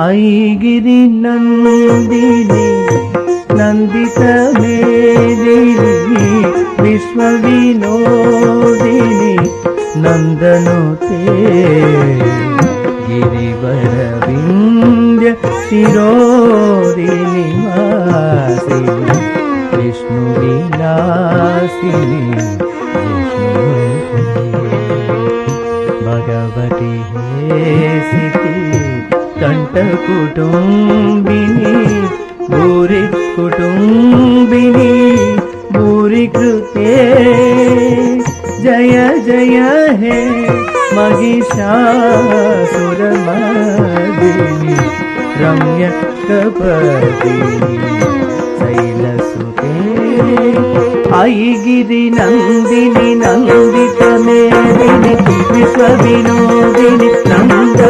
ऐगिरि नन्दिनी नन्दित मेदिनी विश्वविनोदिनी नन्दनुते गिरिवरविन्द्य शिरोदिनि वासिनि विष्णुविलासिनि भगवती हेसिति कंठकुटुम्बिनी भूरि कुटुम्बिनी भूरि कृते जय जय हे महिषासुरमर्दिनी रम्यकपर्दिनी शैलसुते ऐगिरि नन्दिनी नन्दित मेदिनी विश्वविनोदिनी नन्द